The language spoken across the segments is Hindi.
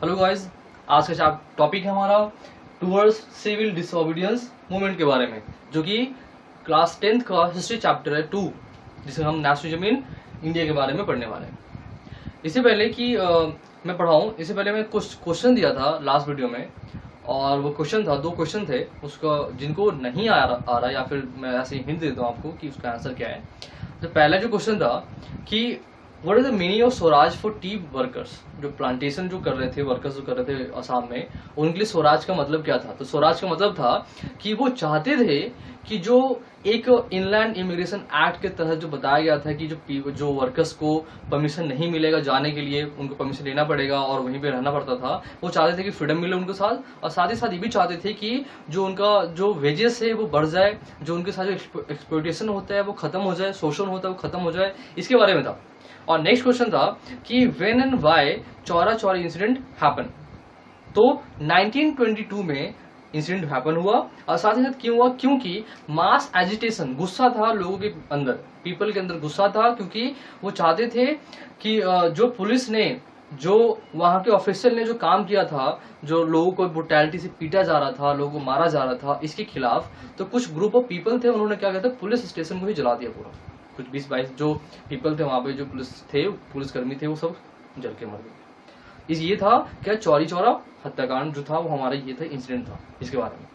हेलो गाइस, आज का टॉपिक है हमारा टूवर्ड्स सिविल डिसोबीडियंस मूवमेंट के बारे में, जो कि क्लास 10th का हिस्ट्री चैप्टर है 2, जिसे हम नेशनलिज्म इन इंडिया के बारे में पढ़ने वाले हैं। इससे पहले कि मैं पढ़ाऊँ, इससे पहले मैं कुछ क्वेश्चन दिया था लास्ट वीडियो में, और वो क्वेश्चन था, 2 क्वेश्चन थे उसका, जिनको नहीं आ रहा या फिर मैं ऐसे हिंट देता हूँ आपको कि उसका आंसर क्या है। तो पहला जो क्वेश्चन था कि what is the meaning of Swaraj for T workers, जो प्लांटेशन जो कर रहे थे, वर्कर्स जो कर रहे थे असम में, उनके लिए स्वराज का मतलब क्या था। तो स्वराज का मतलब था कि वो चाहते थे कि जो एक इनलैंड इमिग्रेशन एक्ट के तहत जो बताया गया था कि जो वर्कर्स को परमिशन नहीं मिलेगा जाने के लिए, उनको परमिशन लेना पड़ेगा और वहीं पे रहना पड़ता था, वो चाहते थे कि फ्रीडम मिले उनके साथ, और साथ ही साथ ये भी चाहते थे कि जो उनका जो वेजेस है वो बढ़ जाए, जो उनके साथ जो एक्सप्लॉयटेशन होता है वो खत्म हो जाए, शोषण होता है वो खत्म हो जाए, इसके बारे में था। और नेक्स्ट क्वेश्चन था कि when and why Chaura Chauri incident happen. तो 1922 में इंसिडेंट हैपन हुआ, और साथ ही साथ क्यों हुआ, क्योंकि मास एजिटेशन, गुस्सा था लोगों के अंदर, पीपल के अंदर गुस्सा था, क्योंकि वो चाहते थे कि जो पुलिस ने, जो वहां के ऑफिसर ने जो काम किया था, जो लोगों को ब्रुटैलिटी से पीटा जा रहा था, लोगों को मारा जा रहा था, इसके खिलाफ तो कुछ ग्रुप ऑफ पीपल थे, उन्होंने क्या किया था, पुलिस स्टेशन को ही जला दिया पूरा। कुछ 20-22 जो पीपल थे वहां पे, जो पुलिसकर्मी थे, वो सब जल के मर गए। ये था क्या, चौरी चौरा हत्याकांड जो था, वो हमारा ये था इंसिडेंट था इसके बारे में।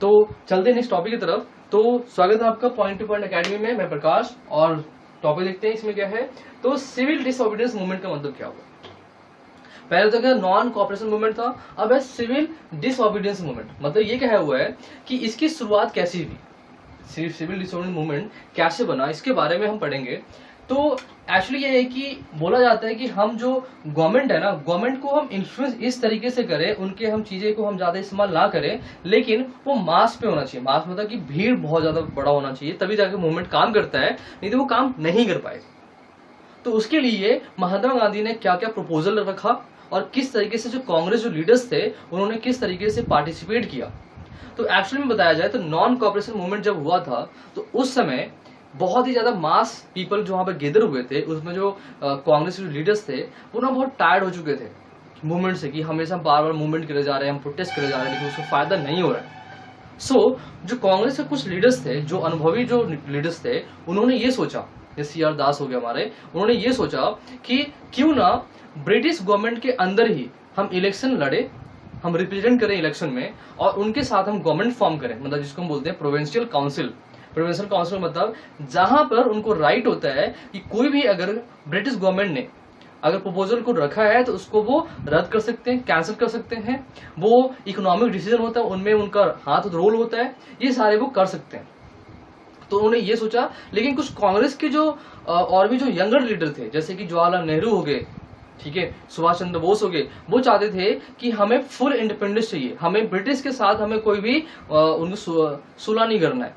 तो चलते हैं नेक्स्ट टॉपिक की तरफ। तो स्वागत है आपका पॉइंट टू पॉइंट अकेडमी में, मैं प्रकाश, और टॉपिक देखते हैं इसमें क्या है। तो सिविल डिसओबीडियंस मूवमेंट का मतलब क्या हुआ। पहले तो क्या नॉन कॉपरेशन मूवमेंट था, अब है सिविल डिसओबीडियंस मूवमेंट। मतलब ये क्या हुआ है कि इसकी शुरुआत कैसी हुई, सिविल डिसऑर्डर मूवमेंट कैसे बना, इसके बारे में हम पढ़ेंगे। तो एक्चुअली ये है कि बोला जाता है कि हम जो गवर्नमेंट है ना, गवर्नमेंट को हम इन्फ्लुएंस इस तरीके से करें, उनके हम चीजें को हम ज्यादा इस्तेमाल ना करें, लेकिन वो मास पे होना चाहिए। मास मतलब कि भीड़ बहुत ज्यादा बड़ा होना चाहिए, तभी जाके मूवमेंट काम करता है, नहीं तो वो काम नहीं कर पाएगा। तो उसके लिए महात्मा गांधी ने क्या क्या प्रपोजल रखा, और किस तरीके से जो कांग्रेस जो लीडर्स थे उन्होंने किस तरीके से पार्टिसिपेट किया। तो एक्चुअली में बताया जाए तो नॉन कॉपरेशन मूवमेंट जब हुआ था, तो उस समय बहुत ही ज्यादा मास पीपल जो वहां पे गेदर हुए थे, उसमें जो कांग्रेस के लीडर्स थे वो ना बहुत टायर्ड हो चुके थे मूवमेंट से, कि हमेशा बार बार मूवमेंट करे जा रहे हैं, हम प्रोटेस्ट करे जा रहे हैं, लेकिन उसका फायदा नहीं हो रहा है। सो जो कांग्रेस के कुछ लीडर्स थे, जो अनुभवी जो लीडर्स थे, उन्होंने ये सोचा, जैसे CR दास हो गया हमारे, उन्होंने ये सोचा कि क्यों ना ब्रिटिश गवर्नमेंट के अंदर ही हम इलेक्शन लड़े, हम रिप्रेजेंट करें इलेक्शन में, और उनके साथ हम गवर्नमेंट फॉर्म करें, मतलब जिसको हम बोलते हैं प्रोविंशियल काउंसिल। प्रोविंशियल काउंसिल मतलब जहां पर उनको राइट होता है कि कोई भी अगर ब्रिटिश गवर्नमेंट ने अगर प्रपोजल को रखा है तो उसको वो रद्द कर सकते हैं, कैंसिल कर सकते हैं। वो इकोनॉमिक डिसीजन होता है, उनमें उनका हाथ रोल होता है, ये सारे वो कर सकते हैं। तो उन्होंने ये सोचा, लेकिन कुछ कांग्रेस के जो और भी जो यंगर लीडर थे, जैसे कि जवाहरलाल नेहरू हो गए, ठीक है, सुभाष चंद्र बोस हो गए, वो चाहते थे कि हमें फुल इंडिपेंडेंस चाहिए, हमें ब्रिटिश के साथ हमें कोई भी उनको सुलह नहीं करना है,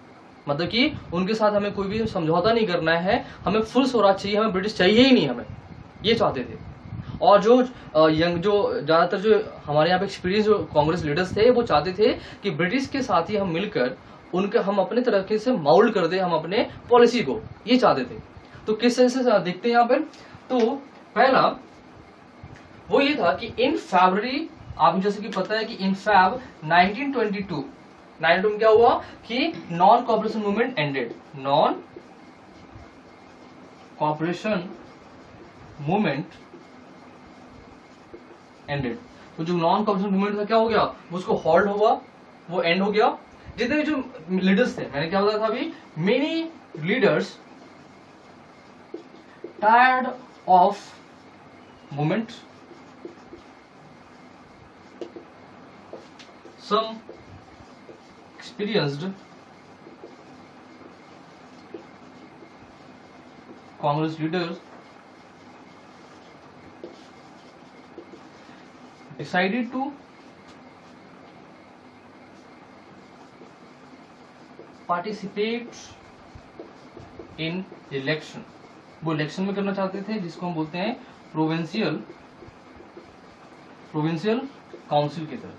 मतलब कि उनके साथ हमें कोई भी समझौता नहीं करना है, हमें फुल स्वराज चाहिए, हमें ब्रिटिश चाहिए ही नहीं, हमें ये चाहते थे। और जो यंग जो ज्यादातर जो हमारे यहाँ पे एक्सपीरियंस जो कांग्रेस लीडर्स थे, वो चाहते थे कि ब्रिटिश के साथ ही हम मिलकर उनके हम अपने तरीके से माउल्ड कर दे, हम अपने पॉलिसी को, ये चाहते थे। तो किस तरह से देखते हैं यहाँ पर। तो पहला वो ये था कि इन फरवरी, आप जैसे कि पता है कि इन फैब 1922 में क्या हुआ कि non cooperation movement ended, non cooperation movement ended. तो जो नॉन कॉपरेशन मूवमेंट था क्या हो गया, उसको हॉल्ट हुआ, वो एंड हो गया। जितने भी जो लीडर्स थे, मैंने क्या बताया था अभी, many leaders tired of movement, some experienced Congress leaders decided to participate in election। वो इलेक्शन में करना चाहते थे, जिसको हम बोलते हैं प्रोविंशियल काउंसिल की तरफ,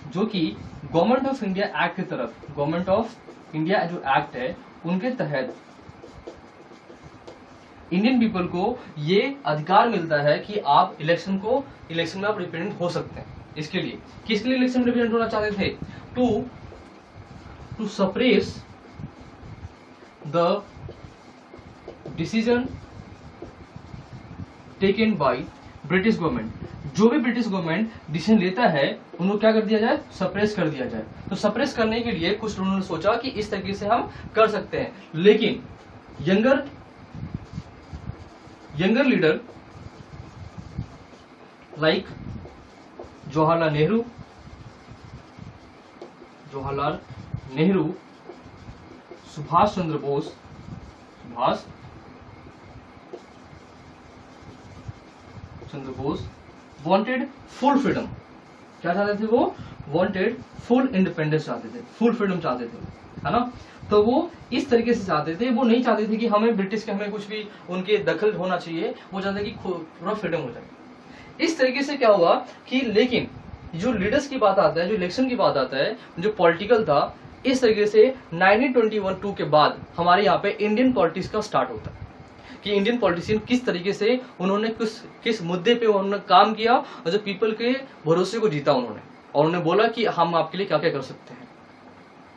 जो कि गवर्नमेंट ऑफ इंडिया एक्ट की तरफ, गवर्नमेंट ऑफ इंडिया जो एक्ट है उनके तहत इंडियन पीपल को ये अधिकार मिलता है कि आप इलेक्शन में आप रिप्रेजेंट हो सकते हैं। इसके लिए किसके लिए इलेक्शन में रिप्रेजेंट होना चाहते थे? To suppress the decision taken by British government. जो भी ब्रिटिश गवर्नमेंट डिसीजन लेता है उनको क्या कर दिया जाए? सप्रेस कर दिया जाए। तो सप्रेस करने के लिए कुछ लोगों ने सोचा कि इस तरीके से हम कर सकते हैं, लेकिन younger leader like Jawaharlal Nehru, Subhash Chandra Bose wanted full freedom. क्या चाहते थे वो? वांटेड फुल इंडिपेंडेंस चाहते थे, फुल फ्रीडम चाहते थे, है ना। तो वो इस तरीके से चाहते थे, वो नहीं चाहते थे कि हमें ब्रिटिश के हमें कुछ भी उनके दखल होना चाहिए, वो चाहते थे कि पूरा फ्रीडम हो जाए। इस तरीके से क्या हुआ कि लेकिन जो लीडर्स की बात आता है, जो इलेक्शन की बात आता है, जो पॉलिटिकल था, इस तरीके से 1921 के बाद हमारे यहाँ पे इंडियन पॉलिटिक्स का स्टार्ट होता है कि इंडियन पॉलिटिशियन किस तरीके से उन्होंने किस मुद्दे पे उन्होंने काम किया और जो पीपल के भरोसे को जीता उन्होंने, और उन्होंने बोला कि हम आपके लिए क्या क्या कर सकते हैं।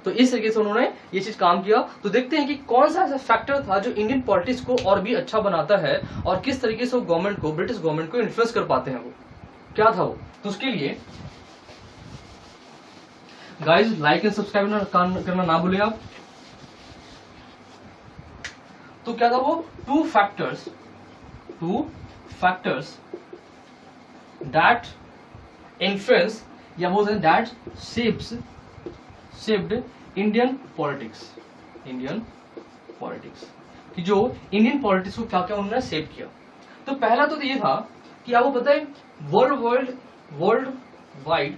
तो इस तरीके से उन्होंने ये चीज काम किया। तो देखते हैं कि कौन सा ऐसा फैक्टर था जो इंडियन पॉलिटिक्स को और भी अच्छा बनाता है और किस तरीके से गवर्नमेंट को, ब्रिटिश गवर्नमेंट को इन्फ्लुएंस कर पाते हैं। वो क्या था वो? तो उसके लिए गाइस लाइक एंड सब्सक्राइब करना ना भूलें आप। तो क्या था वो? टू फैक्टर्स दैट इन्फ्लुएंस या बोलते हैं दैट शेप्ड इंडियन पॉलिटिक्स कि जो इंडियन पॉलिटिक्स को क्या क्या उन्होंने शेप किया। तो पहला तो ये था कि आपको पता है वर्ल्ड वाइड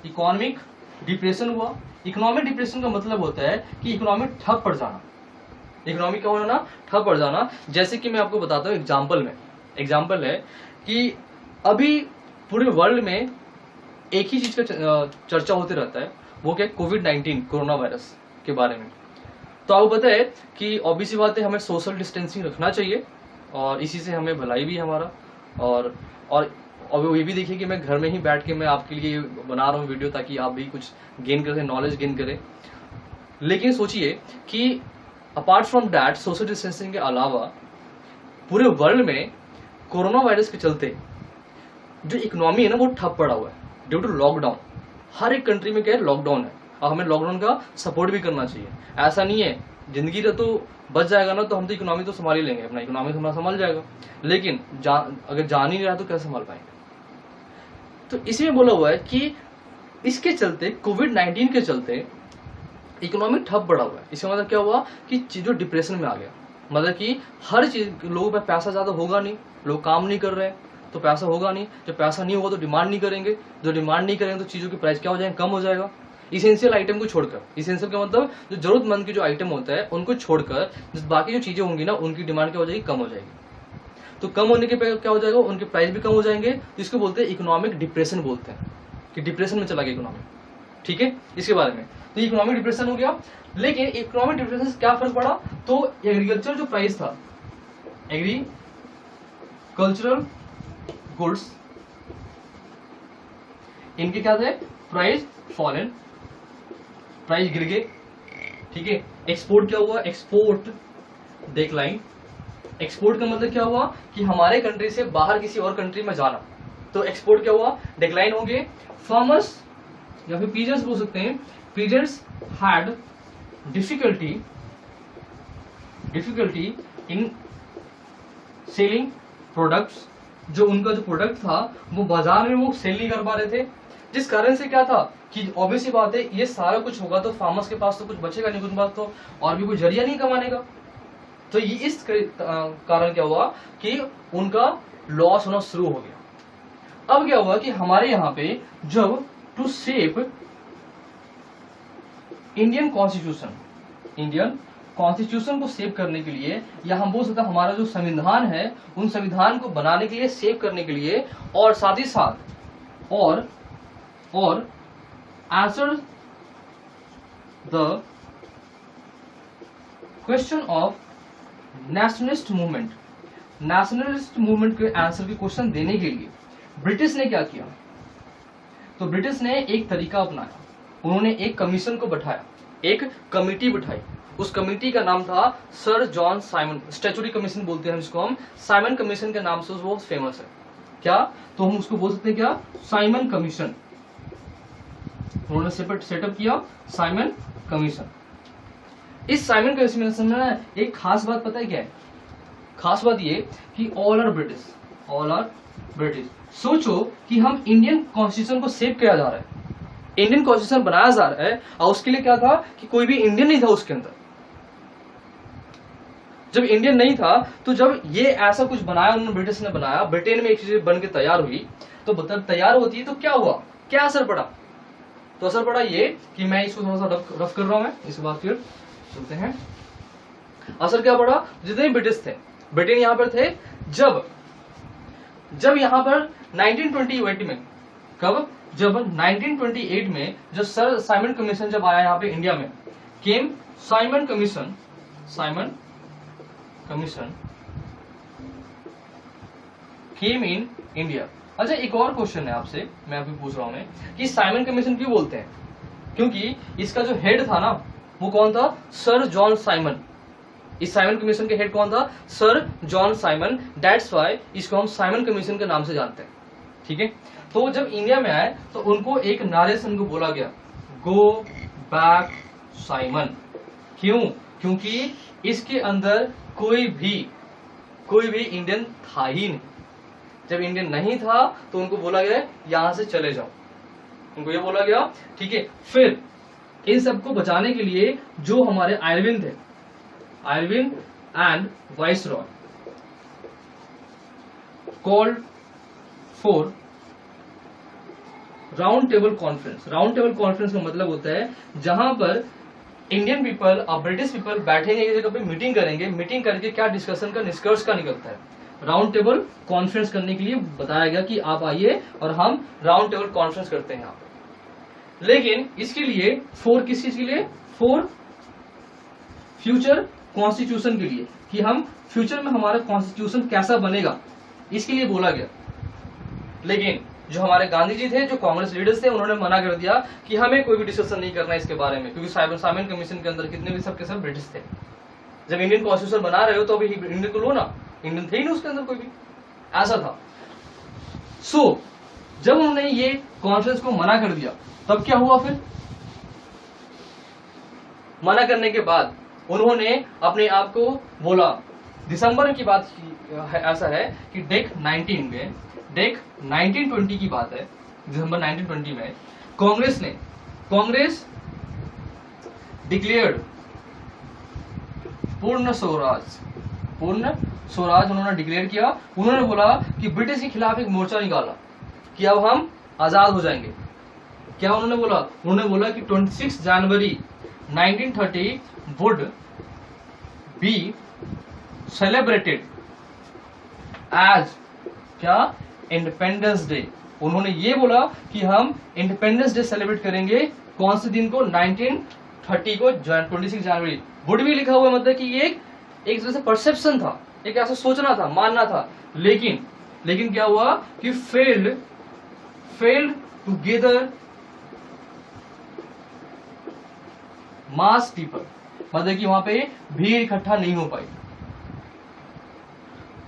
इकोनॉमिक डिप्रेशन हुआ। इकोनॉमिक डिप्रेशन का मतलब होता है कि इकोनॉमिक ठप पड़ जाना। इकोनॉमिक क्या होना? ठप पड़ जाना। जैसे कि मैं आपको बताता हूँ एग्जाम्पल है कि अभी पूरे वर्ल्ड में एक ही चीज का चर्चा होते रहता है, वो क्या? कोविड-19 कोरोना वायरस के बारे में। तो आपको पता है कि ऑब्वियस सी बात है, हमें सोशल डिस्टेंसिंग रखना चाहिए और इसी से हमें भलाई भी है हमारा। और ये भी देखिए कि मैं घर में ही बैठ के मैं आपके लिए बना रहा हूँ वीडियो, ताकि आप भी कुछ गेन करें, नॉलेज गेन करें। लेकिन सोचिए कि apart from that, social distancing के अलावा पूरे वर्ल्ड में कोरोना वायरस के चलते जो इकोनॉमी है ना, वो ठप पड़ा हुआ है ड्यू टू लॉकडाउन। हर एक कंट्री में क्या है? लॉकडाउन है, और हमें लॉकडाउन का सपोर्ट भी करना चाहिए। ऐसा नहीं है जिंदगी का तो बच जाएगा ना, तो हम तो इकोनॉमी तो संभाल ही लेंगे, अपना इकोनॉमी तो हमारा संभाल जाएगा, लेकिन अगर जान ही नहीं रहा तो कैसे संभाल पाएंगे? तो इसी में बोला हुआ है कि इसके चलते, कोविड-19 के चलते इकोनॉमिक ठप बढ़ा हुआ है। इसका मतलब क्या हुआ कि चीजों डिप्रेशन में आ गया। मतलब कि हर चीज, लोगों पे पैसा ज्यादा होगा नहीं, लोग काम नहीं कर रहे हैं तो पैसा होगा नहीं, जब पैसा नहीं होगा तो डिमांड नहीं करेंगे, जो डिमांड नहीं करेंगे तो चीजों की प्राइस क्या हो जाएगा? कम हो जाएगा। इसेंशियल आइटम को छोड़कर, इसेंशियल का मतलब जो जरूरतमंद के जो आइटम होता है उनको छोड़कर बाकी जो चीजें होंगी ना, उनकी डिमांड क्या हो जाएगी? कम हो जाएगी। तो कम होने के क्या हो जाएगा? उनके प्राइस भी कम हो जाएंगे। तो इसको बोलते हैं इकोनॉमिक डिप्रेशन, बोलते हैं कि डिप्रेशन में चला गया इकोनॉमी। ठीक है, इसके बारे में तो इकोनॉमिक डिप्रेशन हो गया। लेकिन इकोनॉमिक डिप्रेशन से क्या फर्क पड़ा? तो एग्रीकल्चर जो प्राइस था, एग्रीकल्चरल गुड्स, इनके क्या थे? प्राइस फॉलन, प्राइस गिर गए। ठीक है। एक्सपोर्ट क्या हुआ? Export decline. एक्सपोर्ट का मतलब क्या हुआ कि हमारे कंट्री से बाहर किसी और कंट्री में जाना, तो एक्सपोर्ट क्या हुआ? डिक्लाइन हो गए। फार्मर्स या फिर पीजेंट्स बोल सकते हैं, peasants had difficulty in selling products. जो उनका जो प्रोडक्ट था वो बाजार में वो सेल नहीं कर पा रहे थे, जिस कारण से क्या था कि ऑब्वियसली बात है, ये सारा कुछ होगा तो फार्मर्स के पास तो कुछ बचेगा नहीं, उनके पास तो और भी कोई जरिया नहीं कमाने का। तो ये इस कारण क्या हुआ कि उनका लॉस होना शुरू हो गया। अब क्या हुआ कि हमारे यहाँ पे जब टू शेप इंडियन कॉन्स्टिट्यूशन को सेव करने के लिए, या हम बोल सकते हैं हमारा जो संविधान है, उन संविधान को बनाने के लिए, सेव करने के लिए, और साथ ही साथ और answer the question of nationalist movement, nationalist movement के आंसर के क्वेश्चन देने के लिए ब्रिटिश ने क्या किया? तो ब्रिटिश ने एक तरीका अपनाया, उन्होंने एक कमीशन को बैठाया, एक कमिटी बिठाई। उस कमिटी का नाम था sir John Simon, statutory commission बोलते हैं जिसको हम, साइमन कमीशन के नाम से वो फेमस है। क्या? तो हम उसको बोल सकते हैं क्या? Simon commission. उन्होंने सेटअप किया साइमन कमीशन। इस साइमन कमीशन में एक खास बात पता है क्या है? खास बात ये कि all are British, all are British. सोचो कि हम इंडियन कॉन्स्टिट्यूशन को सेव किया जा रहा है, इंडियन कॉन्स्टिट्यूशन बनाया जा रहा है, और उसके लिए क्या था कि कोई भी इंडियन नहीं था उसके अंदर। जब इंडियन नहीं था तो जब ये ऐसा कुछ बनाया उन्होंने, ब्रिटिश ने बनाया, ब्रिटेन में एक चीज बन के तैयार हुई, तो तैयार होती है तो क्या हुआ, क्या असर पड़ा? तो असर पड़ा ये कि मैं इसको थोड़ा सा रफ कर रहा हूं, मैं इसके बाद फिर चलते हैं। असर क्या पड़ा? जितने ब्रिटिश थे, ब्रिटेन यहां पर थे, जब यहां पर 1928 में, कब? जब 1928 में जब सर साइमन कमीशन जब आया यहाँ पे इंडिया में, came Simon commission, Simon commission came in India. अच्छा, एक और क्वेश्चन है आपसे, मैं अभी पूछ रहा हूं मैं, कि साइमन कमीशन क्यों बोलते हैं? क्योंकि इसका जो हेड था ना, वो कौन था? Sir John Simon. इस साइमन कमीशन के हेड कौन था? Sir John Simon. That's why इसको हम साइमन कमीशन के नाम से जानते हैं। ठीक है, तो जब इंडिया में आए तो उनको एक नारे से उनको बोला गया, गो बैक साइमन। क्यों? क्योंकि इसके अंदर कोई भी इंडियन था ही नहीं। जब इंडियन नहीं था तो उनको बोला गया यहां से चले जाओ, उनको ये बोला गया। ठीक है, फिर इन सबको बचाने के लिए जो हमारे आयरविन थे, Irving and viceroy called for round table conference. Round table conference का मतलब होता है जहां पर इंडियन पीपल और ब्रिटिश पीपल बैठेंगे, एक जगह पे मीटिंग करेंगे, मीटिंग करके क्या डिस्कशन का निष्कर्ष का निकलता है। राउंड टेबल कॉन्फ्रेंस करने के लिए बताया गया कि आप आइए और हम राउंड टेबल कॉन्फ्रेंस करते हैं यहाँ पे। लेकिन इसके लिए किस चीज के लिए? फॉर फ्यूचर कॉन्स्टिट्यूशन के लिए, कि हम फ्यूचर में हमारा कॉन्स्टिट्यूशन कैसा बनेगा, इसके लिए बोला गया। लेकिन जो हमारे गांधी जी थे, जो कांग्रेस लीडर्स थे, उन्होंने मना कर दिया कि हमें कोई भी डिस्कशन नहीं करना इसके बारे में, क्योंकि साइमन कमीशन के अंदर कितने भी सबके सब ब्रिटिश थे। जब इंडियन कॉन्स्टिट्यूशन बना रहे हो तो अभी इंडियन को लो ना, इंडियन थे ही नहीं उसके अंदर कोई भी, ऐसा था। सो जब उन्होंने ये कॉन्फ्रेंस को मना कर दिया, तब क्या हुआ? फिर मना करने के बाद उन्होंने अपने आप को बोला, दिसंबर की बात ऐसा है कि डेक 1920 की बात है, दिसंबर 1920 में कांग्रेस डिक्लेयर्ड पूर्ण स्वराज उन्होंने डिक्लेयर किया। उन्होंने बोला कि ब्रिटिश के खिलाफ एक मोर्चा निकाला कि अब हम आजाद हो जाएंगे। क्या उन्होंने बोला? उन्होंने बोला कि 26 जनवरी 1930 वुड बी सेलिब्रेटेड एज क्या? Independence day. उन्होंने ये बोला कि हम इंडिपेंडेंस डे सेलिब्रेट करेंगे, कौन से दिन को? 1930 को, 26 जनवरी। वुड भी लिखा हुआ, मतलब कि ये एक तरह से परसेप्शन था, एक ऐसा सोचना था, मानना था। लेकिन क्या हुआ कि फेल्ड टुगेदर मास पीपल, मतलब कि वहां पे भीड़ इकट्ठा नहीं हो पाई।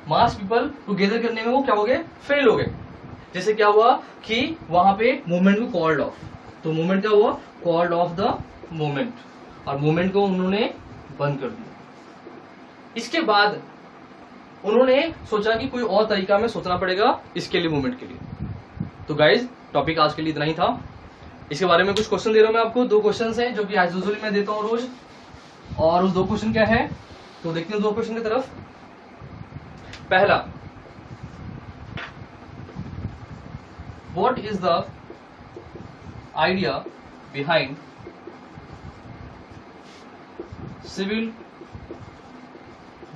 मास पीपल टुगेदर करने में वो क्या हो गए? फेल हो गए। जैसे क्या हुआ कि वहां पे मूवमेंट को कॉल्ड ऑफ, तो मूवमेंट क्या हुआ? कॉल्ड ऑफ द मूवमेंट, और मूवमेंट को उन्होंने बंद कर दिया। इसके बाद उन्होंने सोचा कि कोई और तरीका में सोचना पड़ेगा इसके लिए, मूवमेंट के लिए। तो गाइज, टॉपिक आज के लिए इतना ही था। इसके बारे में कुछ क्वेश्चन दे रहा हूं मैं आपको, 2 क्वेश्चन हैं जो कि एज यूजुअली मैं देता हूं रोज, और उस 2 क्वेश्चन क्या है तो देखते हैं 2 क्वेश्चन की तरफ। पहला, what is the idea behind civil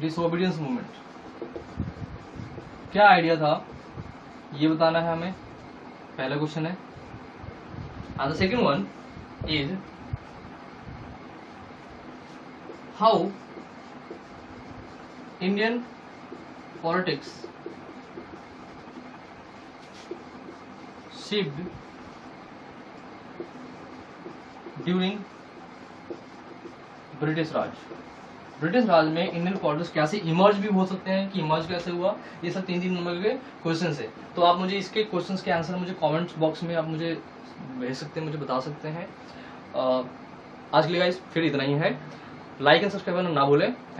disobedience movement? क्या आइडिया था ये बताना है हमें, पहला क्वेश्चन है। And the second one is how Indian politics shift during British Raj. British Raj में इंडियन पॉलिटिक्स कैसे इमर्ज भी हो सकते हैं कि इमर्ज कैसे हुआ, ये सब 3 नंबर के क्वेश्चन है। तो आप मुझे इसके क्वेश्चंस के आंसर मुझे कमेंट्स बॉक्स में आप मुझे भेज सकते हैं, मुझे बता सकते हैं। आज के लिए गाइस फिर इतना ही है। लाइक एंड सब्सक्राइब करना ना भूलें।